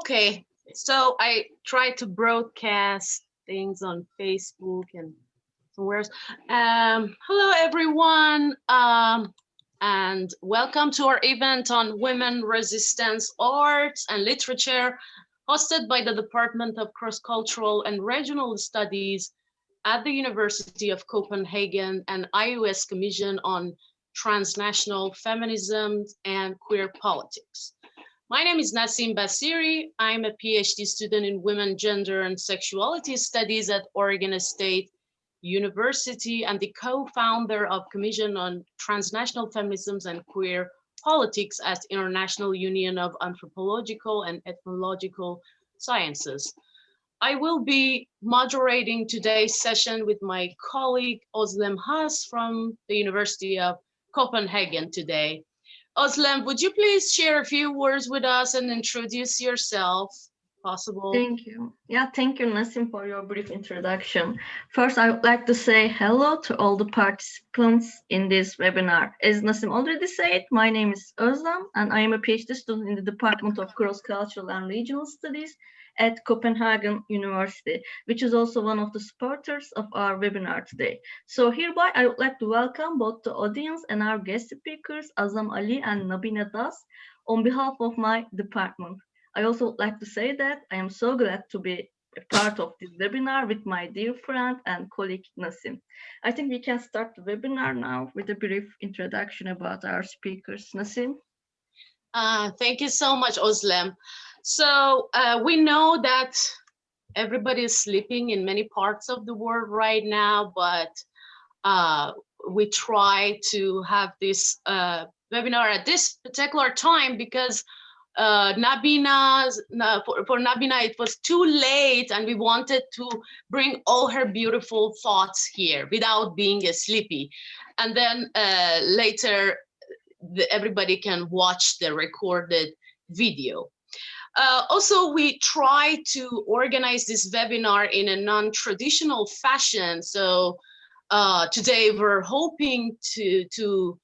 Okay, so I try to broadcast things on Facebook and somewhere else. Hello, everyone, and welcome to our event on women, resistance, arts, and literature, hosted by the Department of Cross-Cultural and Regional Studies at the University of Copenhagen and IUAES Commission on Transnational Feminism and Queer Politics. My name is Nasim Basiri. I'm a Ph.D. student in Women, Gender, and Sexuality Studies at Oregon State University and the co-founder of Commission on Transnational Feminisms and Queer Politics at International Union of Anthropological and Ethnological Sciences. I will be moderating today's session with my colleague Ozlem from the University of Copenhagen today. Ozlem, would you please share a few words with us and introduce yourself, possible? Thank you. Yeah, thank you, Nasim, for your brief introduction. First, I would like to say hello to all the participants in this webinar. As Nasim already said, my name is Ozlem, and I am a PhD student in the Department of Cross-Cultural and Regional Studies at Copenhagen University, which is also one of the supporters of our webinar today. So hereby, I would like to welcome both the audience and our guest speakers, Azam Ali and Nabina, on behalf of my department. I also would like to say that I am so glad to be a part of this webinar with my dear friend and colleague Nasim. I think we can start the webinar now with a brief introduction about our speakers. Nasim? Thank you so much, Ozlem. So we know that everybody is sleeping in many parts of the world right now, but we try to have this webinar at this particular time because for Nabina, it was too late and we wanted to bring all her beautiful thoughts here without being sleepy. And then later, everybody can watch the recorded video. Also, we try to organize this webinar in a non-traditional fashion. So today we're hoping to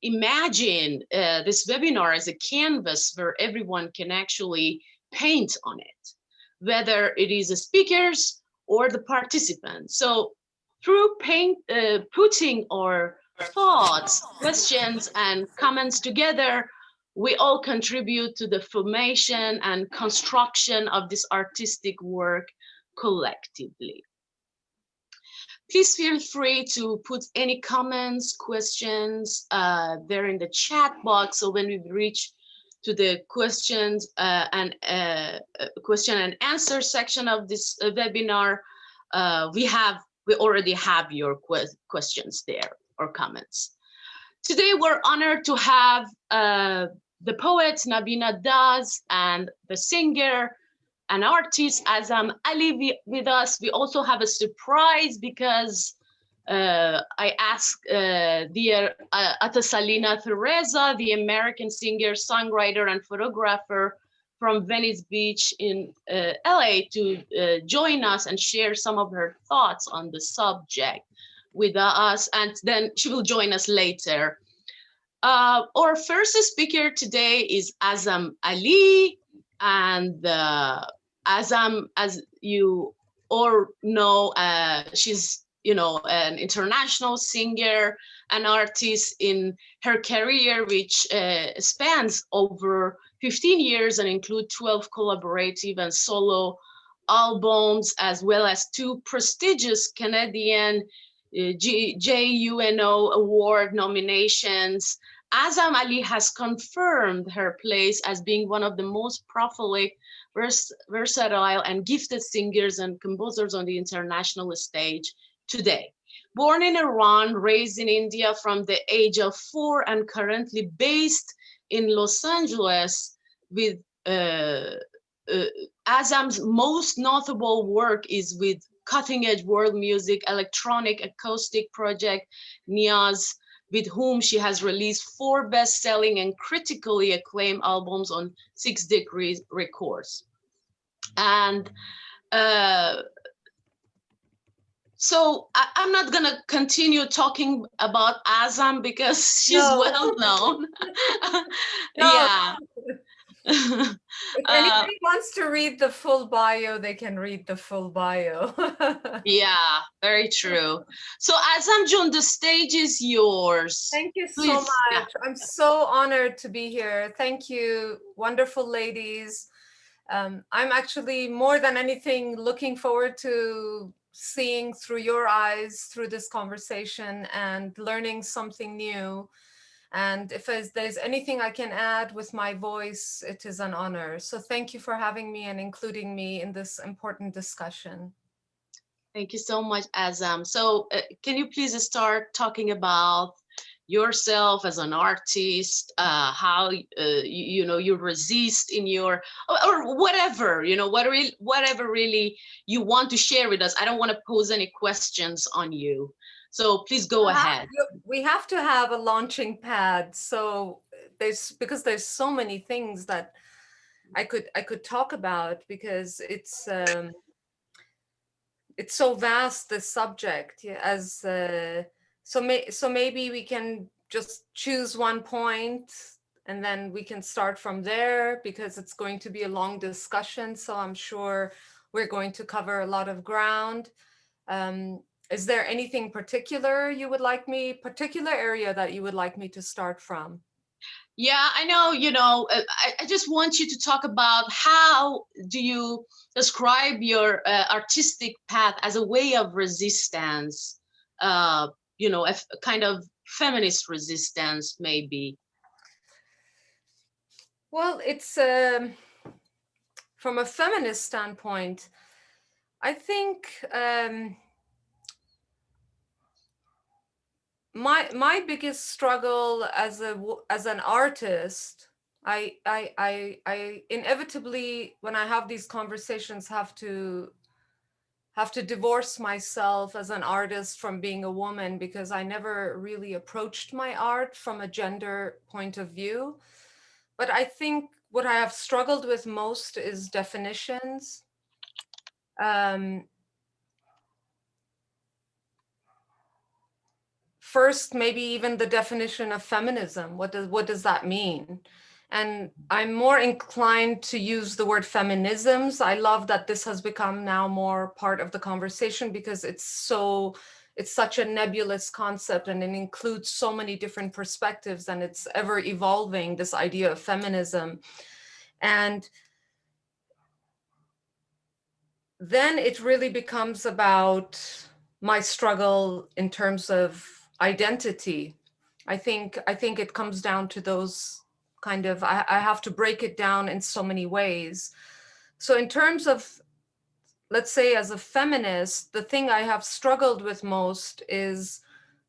imagine this webinar as a canvas where everyone can actually paint on it, whether it is the speakers or the participants. So through putting our thoughts, questions, and comments together, we all contribute to the formation and construction of this artistic work collectively. Please feel free to put any comments, questions there in the chat box. So when we reach to the questions and question and answer section of this webinar, we already have your questions there or comments. Today we're honored to have the poet Nabina and the singer and artist Azam Ali with us. We also have a surprise because I asked dear Atasalina Teresa, the American singer, songwriter, and photographer from Venice Beach in LA to join us and share some of her thoughts on the subject with us, and then she will join us later. Our first speaker today is Azam Ali, and Azam, as you all know, she's an international singer, an artist in her career, which spans over 15 years and include 12 collaborative and solo albums, as well as 2 prestigious Canadian JUNO award nominations. Azam Ali has confirmed her place as being one of the most prolific, versatile, and gifted singers and composers on the international stage today. Born in Iran, raised in India from the age of 4, and currently based in Los Angeles, with Azam's most notable work is with cutting-edge world music, electronic acoustic project Niaz, with whom she has released 4 best-selling and critically acclaimed albums on 6 Degrees Records. And so I'm not gonna continue talking about Azam because she's well known. No. Yeah. If anybody wants to read the full bio, they can read the full bio. Yeah, very true. So Azam Jun, the stage is yours. Thank you Please. so much. Yeah. I'm so honored to be here. Thank you, wonderful ladies. I'm actually more than anything looking forward to seeing through your eyes through this conversation and learning something new. And if there's anything I can add with my voice, it is an honor. So thank you for having me and including me in this important discussion. Thank you so much, Azam. So can you please start talking about yourself as an artist, how you resist in your, or whatever, whatever really you want to share with us. I don't want to pose any questions on you, so please go ahead. We have to have a launching pad, so because there's so many things that I could talk about, because it's so vast, this subject. Yeah, so maybe we can just choose one point and then we can start from there, because it's going to be a long discussion, so I'm sure we're going to cover a lot of ground. Is there anything particular particular area that you would like me to start from? Yeah, I know, I just want you to talk about how do you describe your artistic path as a way of resistance, a kind of feminist resistance, maybe. Well, it's from a feminist standpoint, I think my biggest struggle as an artist, I inevitably, when I have these conversations, have to divorce myself as an artist from being a woman, because I never really approached my art from a gender point of view. But I think what I have struggled with most is definitions. First, maybe even the definition of feminism. What does that mean? And I'm more inclined to use the word feminisms. I love that this has become now more part of the conversation, because it's such a nebulous concept, and it includes so many different perspectives, and it's ever evolving, this idea of feminism. And then it really becomes about my struggle in terms of identity. I think it comes down to those kind of, I have to break it down in so many ways. So in terms of, let's say, as a feminist, the thing I have struggled with most is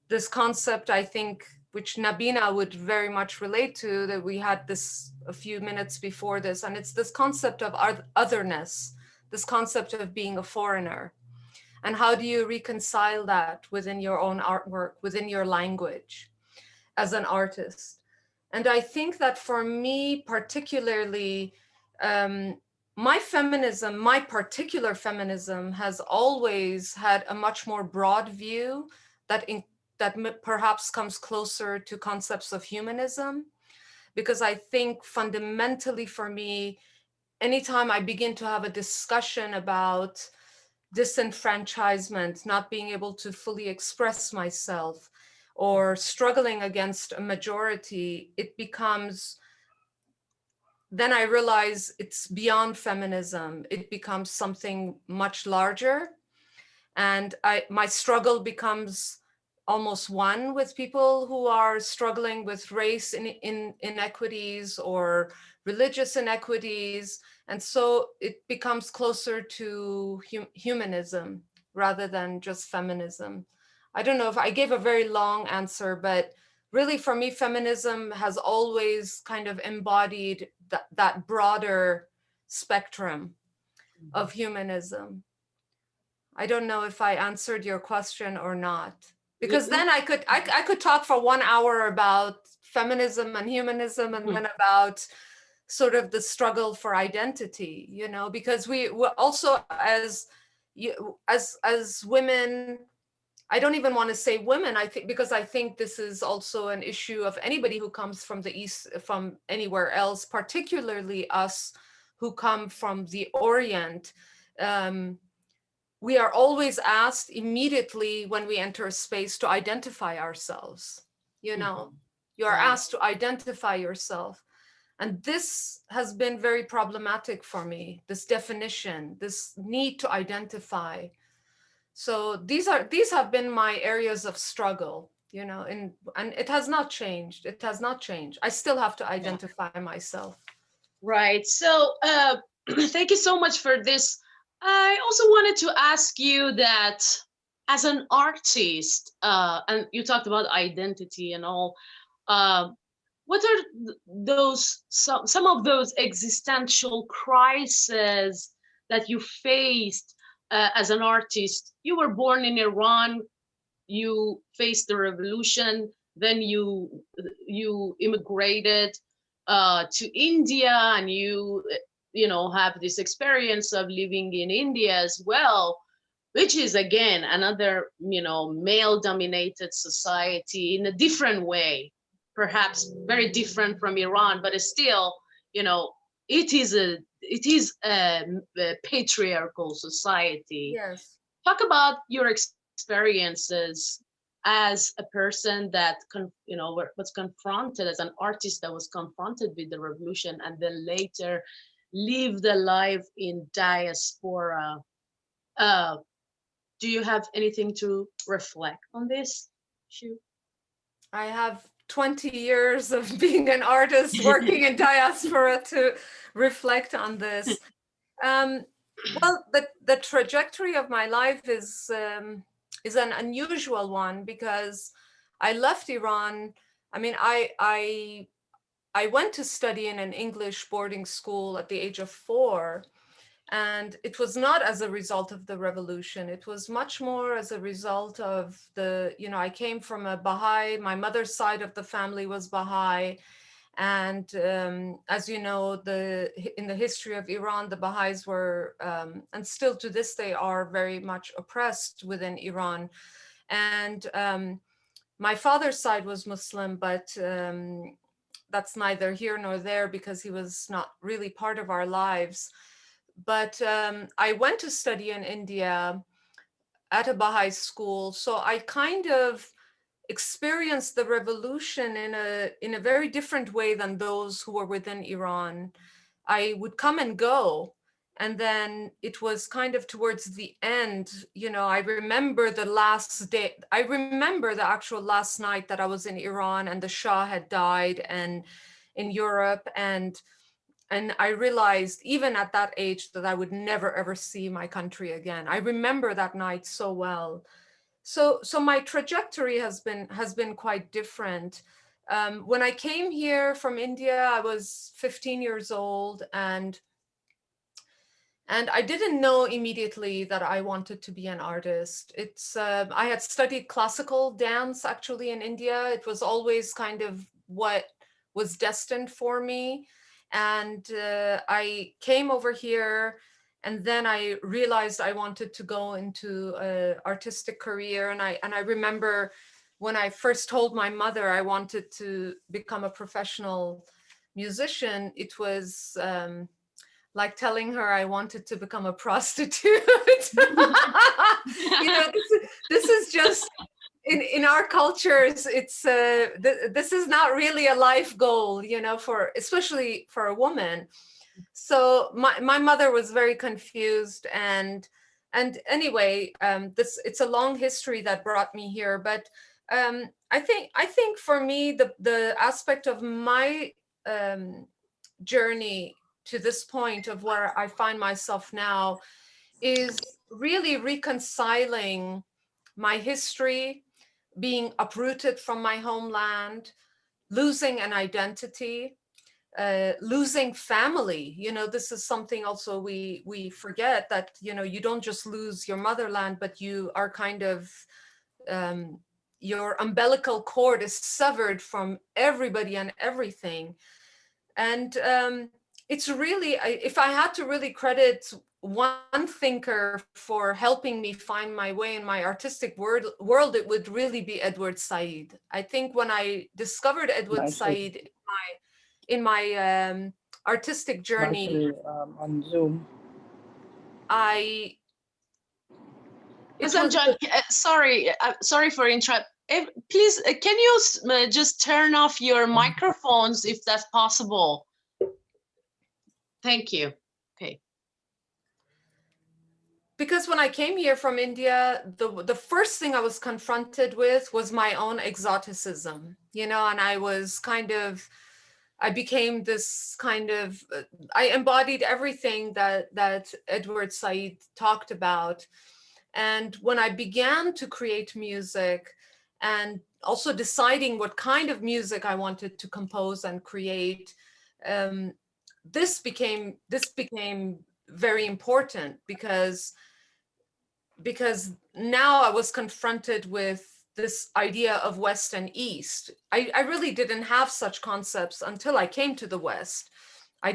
this concept, I think, which Nabina would very much relate to, that we had this a few minutes before this, and it's this concept of otherness, this concept of being a foreigner. And how do you reconcile that within your own artwork, within your language as an artist? And I think that for me particularly, my particular feminism has always had a much more broad view that perhaps comes closer to concepts of humanism. Because I think fundamentally for me, anytime I begin to have a discussion about disenfranchisement, not being able to fully express myself, or struggling against a majority, it becomes, then I realize it's beyond feminism. It becomes something much larger. And my struggle becomes almost one with people who are struggling with race inequities or religious inequities. And so it becomes closer to humanism rather than just feminism. I don't know if I gave a very long answer, but really for me, feminism has always kind of embodied that broader spectrum of humanism. I don't know if I answered your question or not, because then I could talk for 1 hour about feminism and humanism, and then about sort of the struggle for identity, because we also, as women, I don't even want to say women, I think, because I think this is also an issue of anybody who comes from the East, from anywhere else, particularly us who come from the Orient. We are always asked immediately when we enter a space to identify ourselves. You know, you are asked to identify yourself. And this has been very problematic for me, this definition, this need to identify. So these have been my areas of struggle, you know, and it has not changed. It has not changed. I still have to identify myself. Right. So thank you so much for this. I also wanted to ask you that as an artist, and you talked about identity and all, what are those some of those existential crises that you faced as an artist? You were born in Iran, you faced the revolution, then you immigrated to India, and you know have this experience of living in India as well, which is again another male dominated society in a different way, perhaps very different from Iran, but it's still it is a patriarchal society. Yes. Talk about your experiences as a person that was confronted, as an artist that was confronted with the revolution and then later lived a life in diaspora. Do you have anything to reflect on this issue? I have 20 years of being an artist working in diaspora to reflect on this. Well, the trajectory of my life is an unusual one because I left Iran. I mean, I went to study in an English boarding school at the age of 4, and it was not as a result of the revolution. It was much more as a result of I came from a Baha'i, my mother's side of the family was Baha'i. And as you know, in the history of Iran, the Baha'is were, and still to this day are, very much oppressed within Iran. And my father's side was Muslim, but that's neither here nor there because he was not really part of our lives. But I went to study in India at a Baha'i school, so I kind of experienced the revolution in a very different way than those who were within Iran. I would come and go, and then it was kind of towards the end, I remember the last day, I remember the actual last night that I was in Iran and the Shah had died, and in Europe, and I realized even at that age that I would never ever see my country again. I remember that night so well. So my trajectory has been quite different. When I came here from India, I was 15 years old, and I didn't know immediately that I wanted to be an artist. I had studied classical dance actually in India. It was always kind of what was destined for me. And I came over here, and then I realized I wanted to go into an artistic career. And I remember when I first told my mother I wanted to become a professional musician, it was like telling her I wanted to become a prostitute. This is just in our cultures, it's this is not really a life goal, especially for a woman. So my mother was very confused, and anyway, it's a long history that brought me here. But I think for me the aspect of my journey to this point of where I find myself now is really reconciling my history, being uprooted from my homeland, losing an identity, losing family. This is something also we forget, that you don't just lose your motherland, but you are kind of your umbilical cord is severed from everybody and everything. And it's really, if I had to really credit one thinker for helping me find my way in my artistic world, it would really be Edward Said. I think when I discovered Edward Said in my artistic journey, on Zoom. Azam John, sorry for interrupt. Please, can you just turn off your microphones if that's possible? Thank you. Okay. Because when I came here from India, the first thing I was confronted with was my own exoticism, you know, and I became this kind of, I embodied everything that Edward Said talked about. And when I began to create music and also deciding what kind of music I wanted to compose and create, this became very important because now I was confronted with this idea of West and East. I really didn't have such concepts until I came to the West. I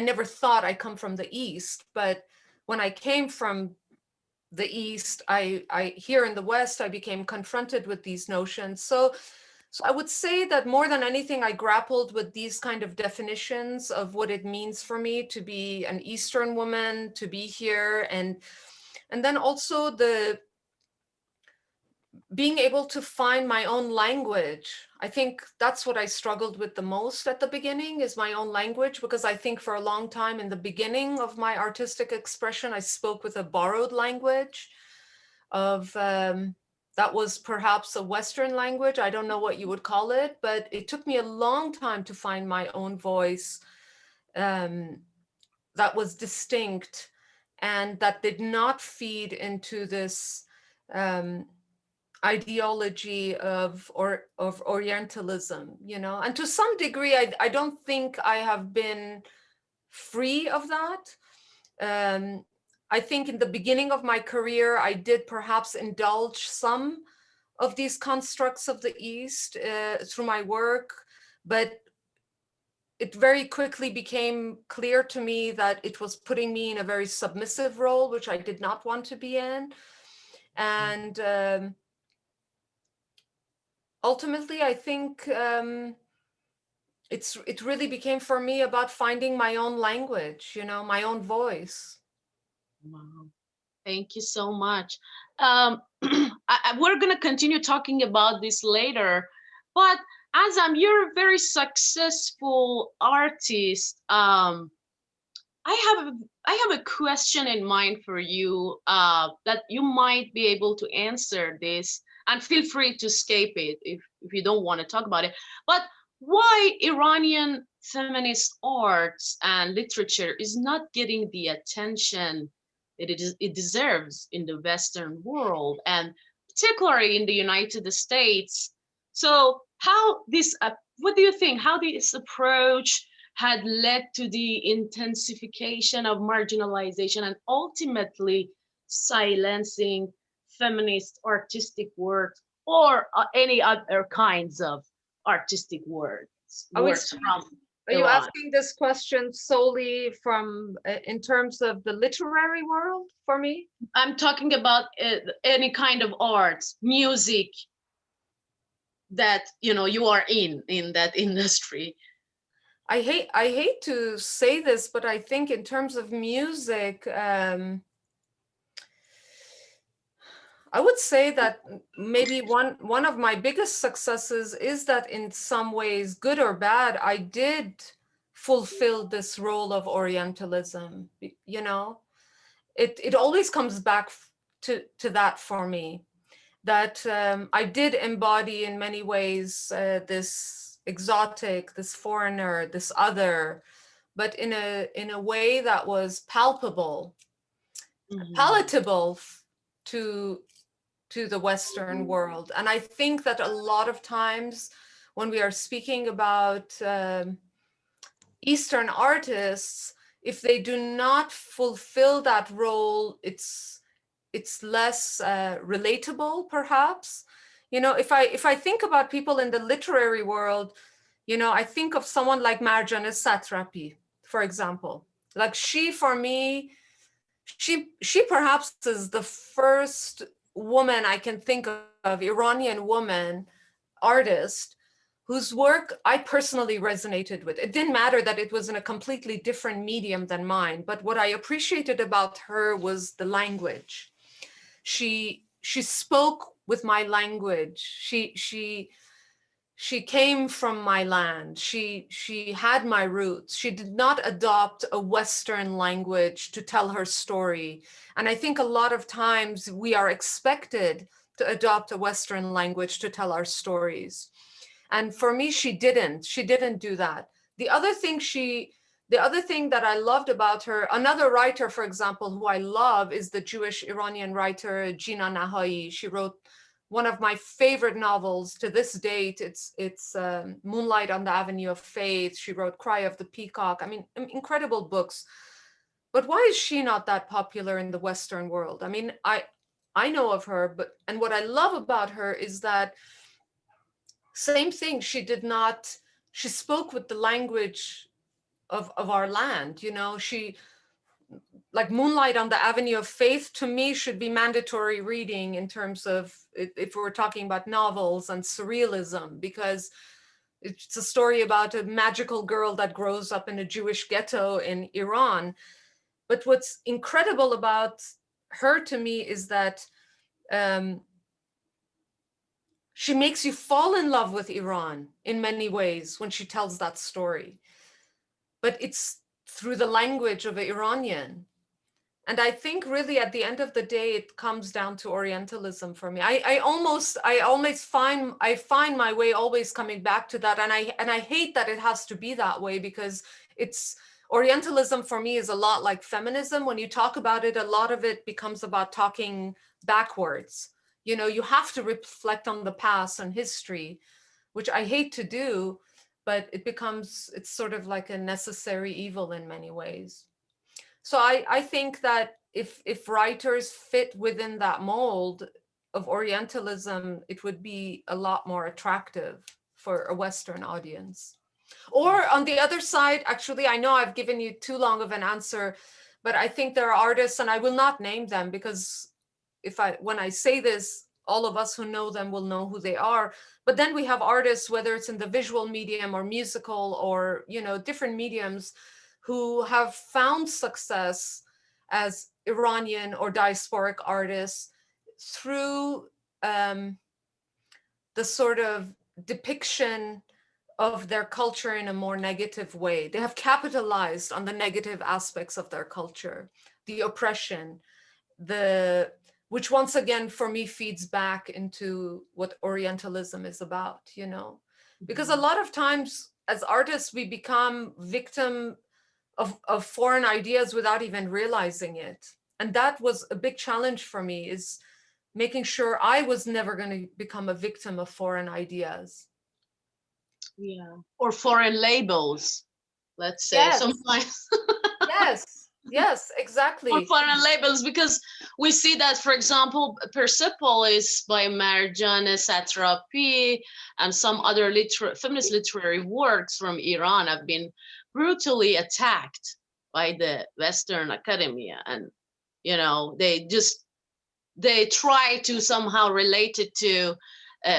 never thought I come from the East, but when I came from the East, here in the West, I became confronted with these notions. So I would say that more than anything, I grappled with these kind of definitions of what it means for me to be an Eastern woman, to be here, and then also being able to find my own language. I think that's what I struggled with the most at the beginning, is my own language, because I think for a long time in the beginning of my artistic expression, I spoke with a borrowed language of, that was perhaps a Western language. I don't know what you would call it, but it took me a long time to find my own voice that was distinct and that did not feed into this ideology of Orientalism, you know. And to some degree, I don't think I have been free of that. I think in the beginning of my career, I did perhaps indulge some of these constructs of the East through my work, but it very quickly became clear to me that it was putting me in a very submissive role, which I did not want to be in. And ultimately, I think it really became for me about finding my own language, you know, my own voice. Wow. Thank you so much. We're going to continue talking about this later, but Azam, you're a very successful artist. I have a question in mind for you that you might be able to answer this, and feel free to escape it if you don't want to talk about it. But why Iranian feminist arts and literature is not getting the attention it deserves in the Western world, and particularly in the United States? So how this, what do you think, how this approach had led to the intensification of marginalization and ultimately silencing feminist artistic work, or any other kinds of artistic works from Are you Iran? asking this question solely from in terms of the literary world for me? I'm talking about any kind of arts, music that you are in that industry. I hate to say this, but I think in terms of music, I would say that maybe one of my biggest successes is that in some ways, good or bad, I did fulfill this role of Orientalism. You know, it always comes back to that for me, that I did embody in many ways this exotic, this foreigner, this other, but in a way that was palpable, palatable to the Western world. And I think that a lot of times when we are speaking about Eastern artists, if they do not fulfill that role, it's less relatable, perhaps. You know, if I think about people in the literary world, you know, I think of someone like Marjane Satrapi, for example. Like, she, for me, she perhaps is the first woman I can think of, Iranian woman artist, whose work I personally resonated with. It didn't matter that it was in a completely different medium than mine, but what I appreciated about her was the language. She spoke with my language. She came from my land. She had my roots. She did not adopt a Western language to tell her story. And I think a lot of times we are expected to adopt a Western language to tell our stories. And for me, she didn't do that. The other thing that I loved about her, another writer, for example, who I love is the Jewish Iranian writer, Gina Nahai. She wrote one of my favorite novels to this date. It's Moonlight on the Avenue of Faith. She wrote Cry of the Peacock. I mean, incredible books. But why is she not that popular in the Western world? I mean, I know of her, and what I love about her is that same thing, she spoke with the language of our land, you know. She, like Moonlight on the Avenue of Faith, to me should be mandatory reading in terms of, if we're talking about novels and surrealism, because it's a story about a magical girl that grows up in a Jewish ghetto in Iran. But what's incredible about her to me is that she makes you fall in love with Iran in many ways when she tells that story. But it's through the language of an Iranian. And I think really at the end of the day, it comes down to Orientalism for me. I always find my way always coming back to that. And I hate that it has to be that way, because Orientalism for me is a lot like feminism. When you talk about it, a lot of it becomes about talking backwards. You know, you have to reflect on the past and history, which I hate to do, but it's sort of like a necessary evil in many ways. So I think that if writers fit within that mold of Orientalism, it would be a lot more attractive for a Western audience. Or on the other side, actually, I know I've given you too long of an answer, but I think there are artists, and I will not name them, because when I say this, all of us who know them will know who they are. But then we have artists, whether it's in the visual medium or musical or, you know, different mediums, who have found success as Iranian or diasporic artists through the sort of depiction of their culture in a more negative way. They have capitalized on the negative aspects of their culture, the oppression, which once again for me feeds back into what Orientalism is about, you know. Because a lot of times as artists we become victim of foreign ideas without even realizing it. And that was a big challenge for me, is making sure I was never going to become a victim of foreign ideas. Yeah, or foreign labels, let's say. Yes. Sometimes. Yes, exactly. Or foreign labels, because we see that, for example, Persepolis by Marjane Satrapi and some other feminist literary works from Iran have been brutally attacked by the Western academia. And, you know, they try to somehow relate it to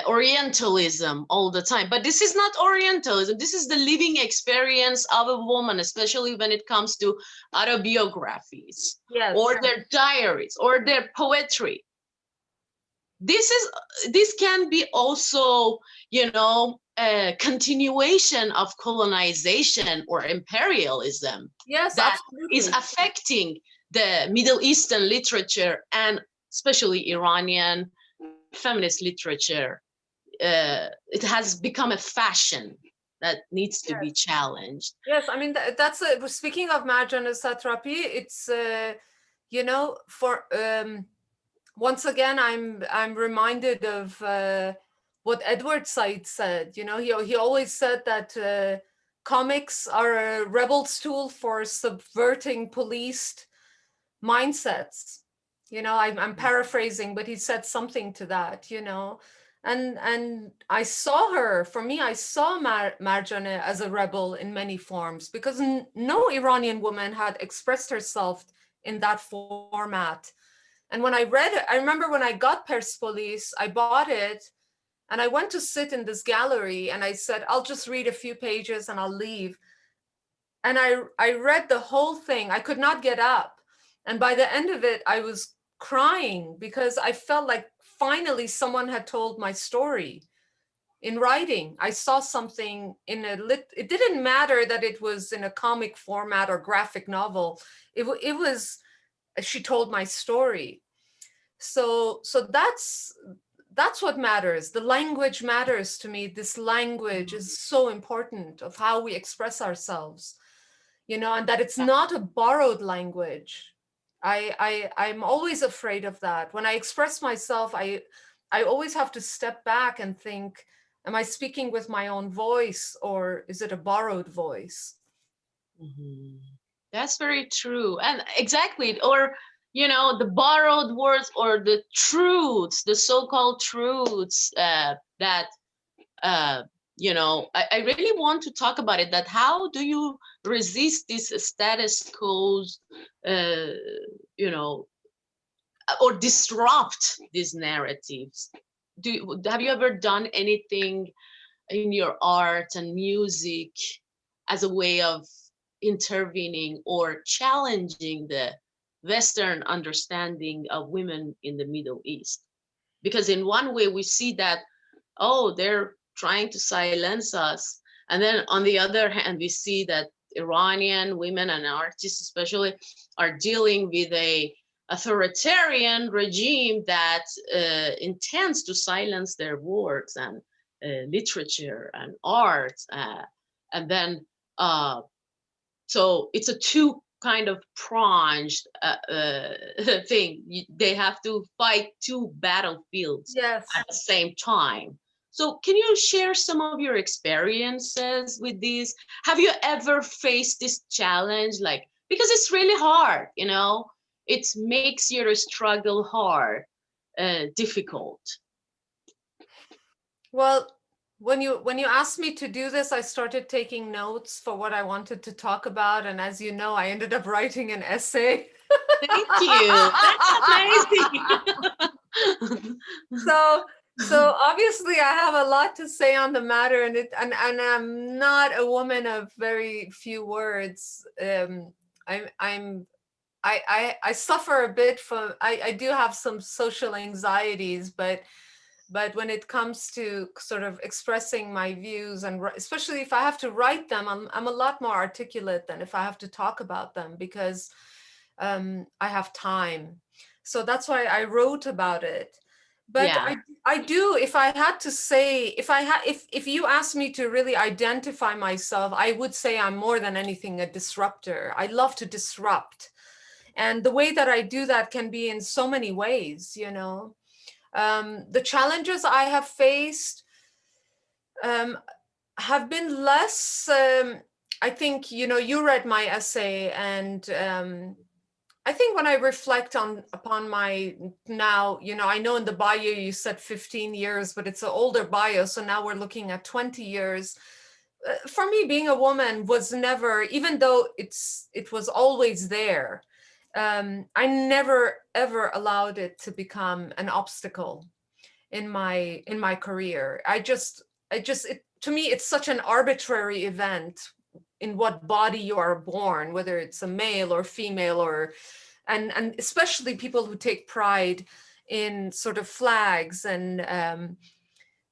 Orientalism all the time. But this is not Orientalism. This is the living experience of a woman, especially when it comes to autobiographies, yes, or their diaries or their poetry. This can be also, you know, a continuation of colonization or imperialism. Yes, that absolutely. is affecting the Middle Eastern literature, and especially Iranian feminist literature. It has become a fashion that needs to be challenged. Yes, I mean, that's speaking of Marjane Satrapi, it's you know, for once again I'm reminded of what Edward Said said. You know, he always said that comics are a rebel's tool for subverting policed mindsets. You know, I'm paraphrasing, but he said something to that, you know. And I saw her, for me, I saw Marjane as a rebel in many forms, because no Iranian woman had expressed herself in that format. And when I read it, I remember when I got Persepolis, I bought it and I went to sit in this gallery and I said, I'll just read a few pages and I'll leave. And I read the whole thing. I could not get up. And by the end of it, I was crying because I felt like finally someone had told my story in writing. I saw something in it didn't matter that it was in a comic format or graphic novel. It was, she told my story. So that's what matters. The language matters to me. This language is so important of how we express ourselves, you know, and that it's not a borrowed language. I'm always afraid of that. When I express myself, I always have to step back and think, am I speaking with my own voice or is it a borrowed voice? Mm-hmm. That's very true. And exactly, or, you know, the borrowed words or the truths, the so-called truths that, you know, I really want to talk about it, that how do you resist this status quo, you know, or disrupt these narratives? Have you ever done anything in your art and music as a way of intervening or challenging the Western understanding of women in the Middle East? Because in one way we see that, oh, they're trying to silence us. And then on the other hand, we see that Iranian women and artists especially are dealing with a authoritarian regime that intends to silence their works and literature and art. And then, so it's a two kind of pronged thing. They have to fight two battlefields Yes. at the same time. So can you share some of your experiences with these? Have you ever faced this challenge? Like, because it's really hard, you know, it makes your struggle hard, difficult. Well, when you asked me to do this, I started taking notes for what I wanted to talk about. And as you know, I ended up writing an essay. Thank you. That's amazing. So obviously I have a lot to say on the matter, and I'm not a woman of very few words. I suffer a bit from, I do have some social anxieties, but when it comes to sort of expressing my views, and especially if I have to write them, I'm a lot more articulate than if I have to talk about them, because I have time. So that's why I wrote about it. But Yeah. I do, if I had to say, if you asked me to really identify myself, I would say I'm more than anything a disruptor. I love to disrupt. And the way that I do that can be in so many ways, you know. The challenges I have faced have been less, I think, you know, you read my essay, and I think when I reflect upon my now, you know, I know in the bio you said 15 years, but it's an older bio. So now we're looking at 20 years. For me, being a woman was never, even though it was always there, I never ever allowed it to become an obstacle in my career. To me, it's such an arbitrary event in what body you are born, whether it's a male or female, or and especially people who take pride in sort of flags. And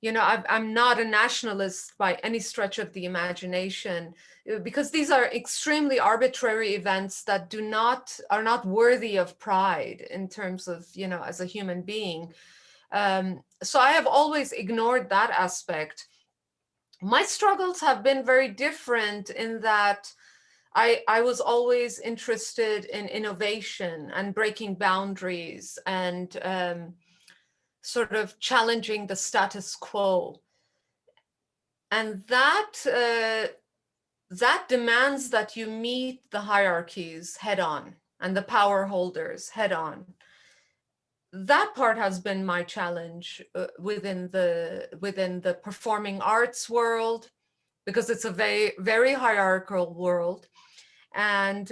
you know, I'm not a nationalist by any stretch of the imagination, because these are extremely arbitrary events that are not worthy of pride in terms of, you know, as a human being. So I have always ignored that aspect. My struggles have been very different in that I was always interested in innovation and breaking boundaries, and sort of challenging the status quo. And that demands that you meet the hierarchies head on and the power holders head on. That part has been my challenge within the performing arts world, because it's a very, very hierarchical world. And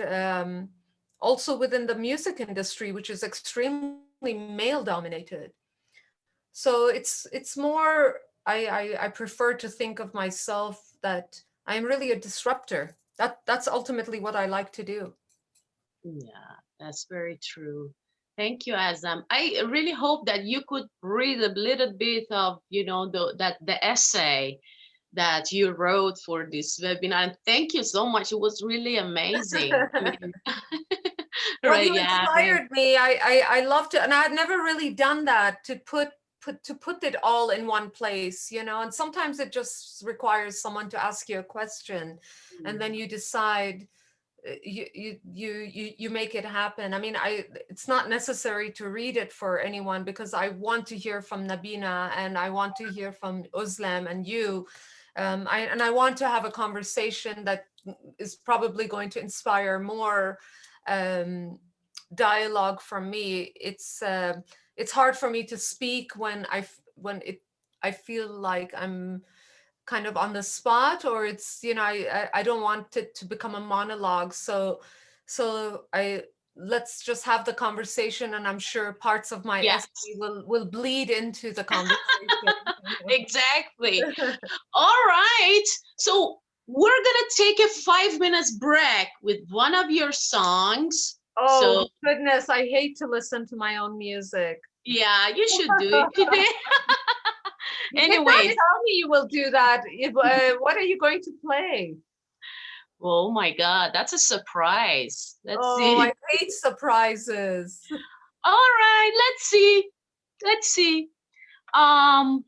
also within the music industry, which is extremely male dominated. So it's more, I prefer to think of myself that I'm really a disruptor. That's ultimately what I like to do. Yeah, that's very true. Thank you, Azam. I really hope that you could read a little bit of, you know, the essay that you wrote for this webinar. And thank you so much. It was really amazing. I mean, Well, right? you Yeah. I mean, inspired me. I love to, and I had never really done that, to put it all in one place, you know. And sometimes it just requires someone to ask you a question, and then you decide. You make it happen. I mean, it's not necessary to read it for anyone, because I want to hear from Nabina, and I want to hear from Ozlem and you. I want to have a conversation that is probably going to inspire more dialogue from me. It's hard for me to speak when I feel like I'm kind of on the spot, or it's, you know, I don't want it to become a monologue. So I let's just have the conversation, and I'm sure parts of my yes, essay will bleed into the conversation. exactly. All right. So we're gonna take a 5 minutes break with one of your songs. Oh So goodness, I hate to listen to my own music. yeah, you should do it today. You did not Anyways, tell me you will do that. What are you going to play? oh my God, that's a surprise. Let's Oh, see. I hate surprises. All right, let's see. Let's see. Um,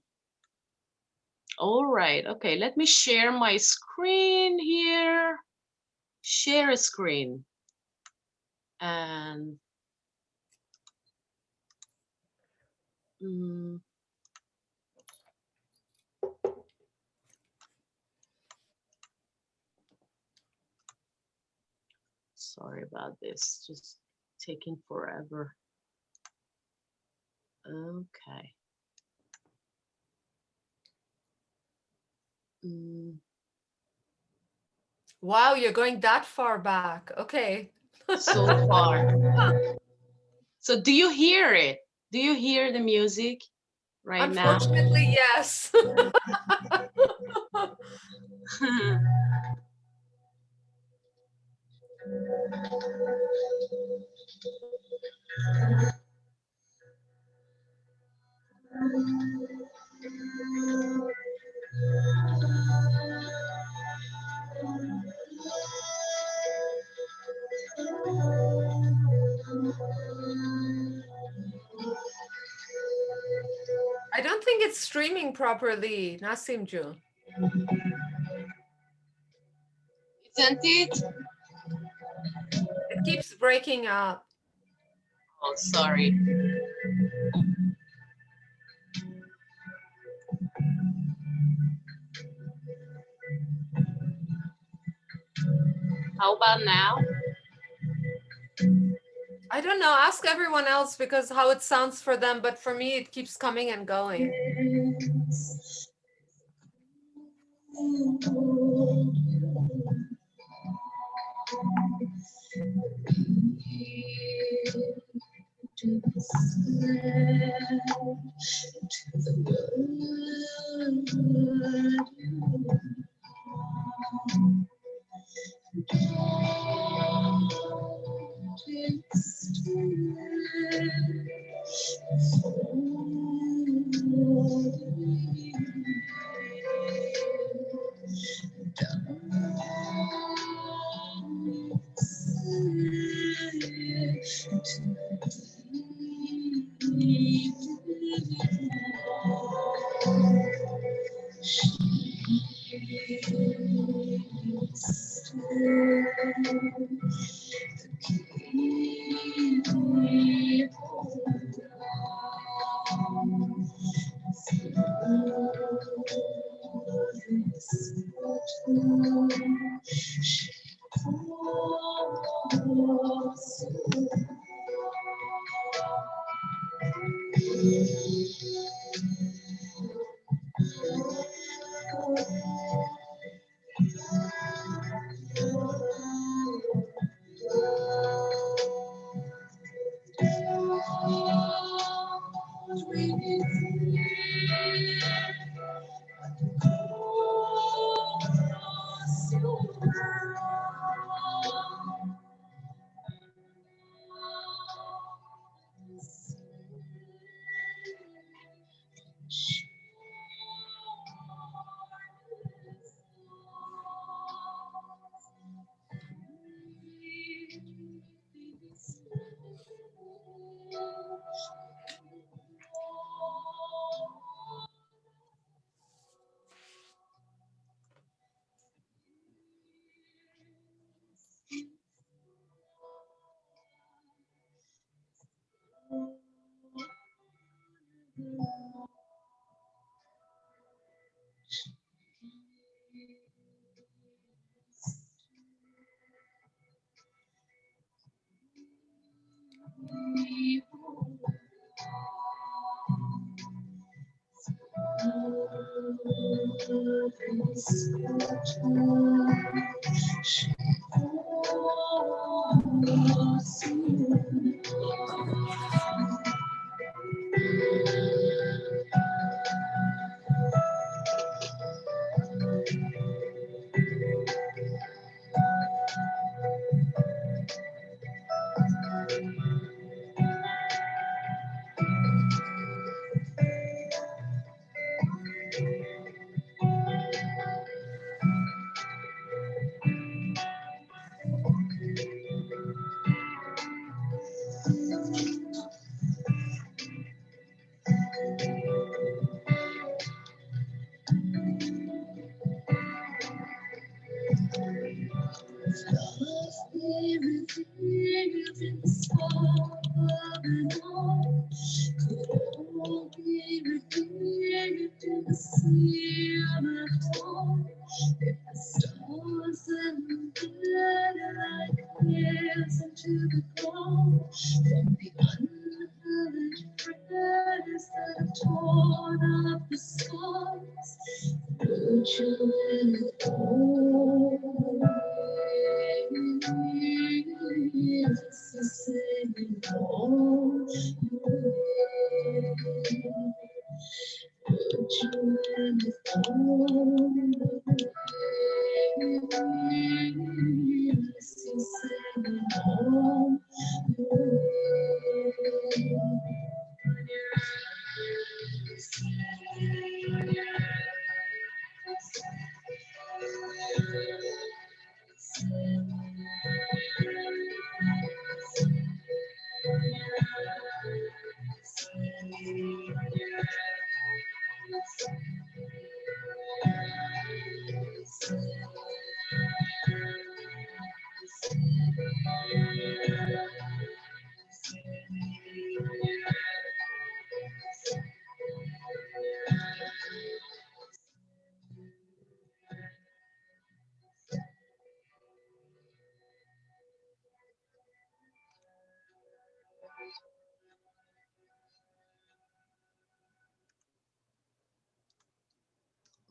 all right, okay, let me share my screen here. Share a screen. And mm, sorry about this, just taking forever. Okay. Mm, Wow, you're going that far back. Okay. so far. So do you hear it? Do you hear the music right now? Unfortunately, yes. I don't think it's streaming properly, Nasim Ju. Isn't it? It keeps breaking up. Oh, sorry. How about now? I don't know, ask everyone else because how it sounds for them, but for me it keeps coming and going.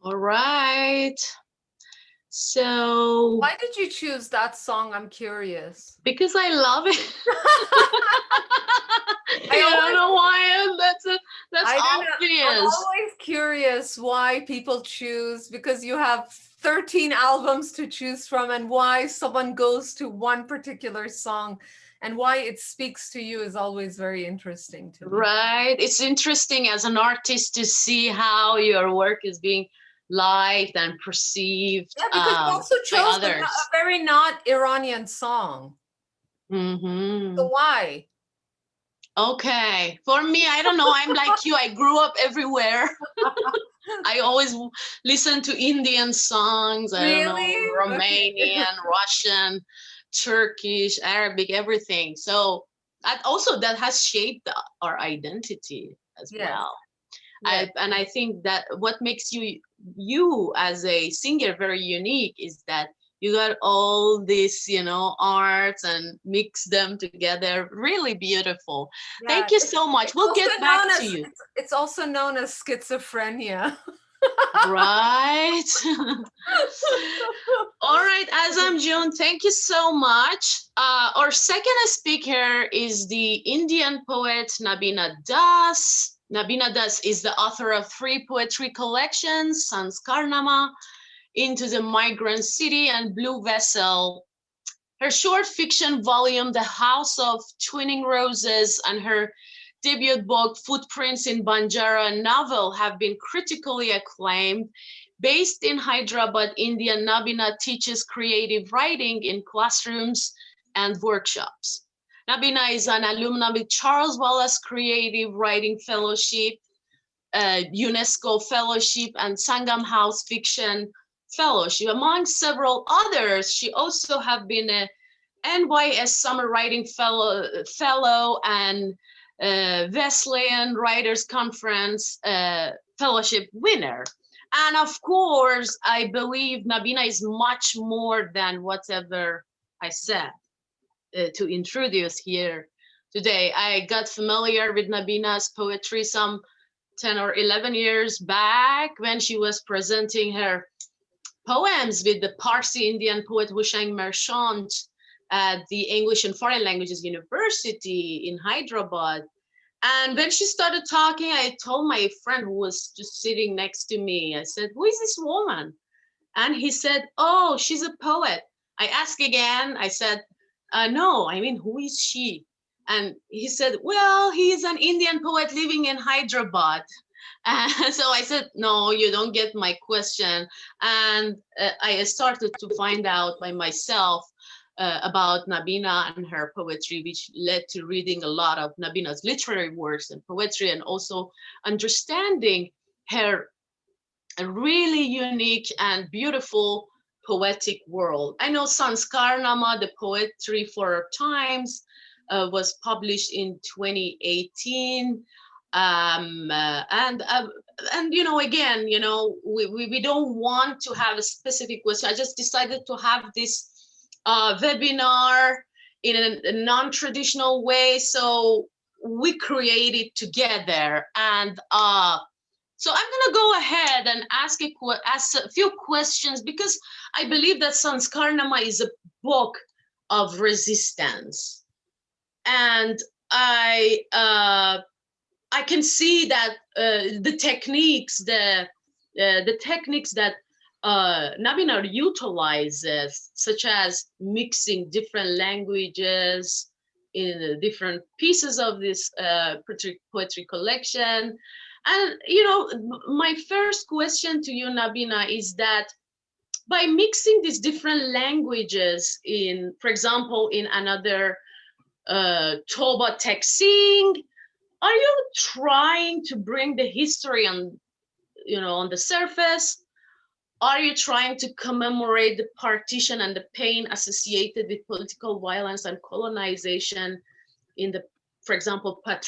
All right. So Why did you choose that song? I'm curious. because I love it. I don't know why. That's I don't know. I'm obvious. always curious why people choose, because you have 13 albums to choose from, and why someone goes to one particular song and why it speaks to you is always very interesting to me. Right. It's interesting as an artist to see how your work is being liked and perceived. Yeah, because you also chose a others. very not Iranian song. Mm-hmm. So why? Okay, for me, I don't know. I'm like you. I grew up everywhere. I always listen to Indian songs. I don't know, Romanian, Russian, Turkish, Arabic, everything. So that has shaped our identity as well. Yes. And I think that what makes you as a singer very unique is that you got all this, arts and mix them together. Really beautiful. Yeah, thank you so much. We'll get back to you. It's also known as schizophrenia. Right. All right, Azam June, thank you so much. Our second speaker is the Indian poet Nabina Das. Nabina Das is the author of 3 poetry collections, Sanskarnama, Into the Migrant City, and Blue Vessel. Her short fiction volume, The House of Twinning Roses, and her debut book, Footprints in Banjara novel, have been critically acclaimed. Based in Hyderabad, India, Nabina teaches creative writing in classrooms and workshops. Nabina is an alumna with Charles Wallace Creative Writing Fellowship, UNESCO Fellowship, and Sangam House Fiction Fellowship. Among several others, she also have been a NYS Summer Writing Fellow and Wesleyan Writers Conference Fellowship winner. And of course, I believe Nabina is much more than whatever I said to introduce here today. I got familiar with Nabina's poetry some 10 or 11 years back when she was presenting her poems with the Parsi Indian poet Hushang Merchant at the English and Foreign Languages University in Hyderabad. And when she started talking, I told my friend who was just sitting next to me, I said, who is this woman? And he said, oh, she's a poet. I asked again, I said, no, I mean, who is she? And he said, well, he is an Indian poet living in Hyderabad. And so I said, no, you don't get my question. And I started to find out by myself about Nabina and her poetry, which led to reading a lot of Nabina's literary works and poetry, and also understanding her really unique and beautiful poetic world. I know Sanskarnama, the poetry for our times, was published in 2018. And you know, again, you know, we don't want to have a specific question. I just decided to have this webinar in a non-traditional way, so we create it together. And so I'm gonna go ahead and ask a few questions, because I believe that Sanskarnama is a book of resistance, and I can see that the techniques that Nabina utilizes, such as mixing different languages in different pieces of this poetry collection. And, you know, my first question to you, Nabina, is that by mixing these different languages in, for example, in another Toba Texing, are you trying to bring the history on, you know, on the surface? Are you trying to commemorate the partition and the pain associated with political violence and colonization in the, for example,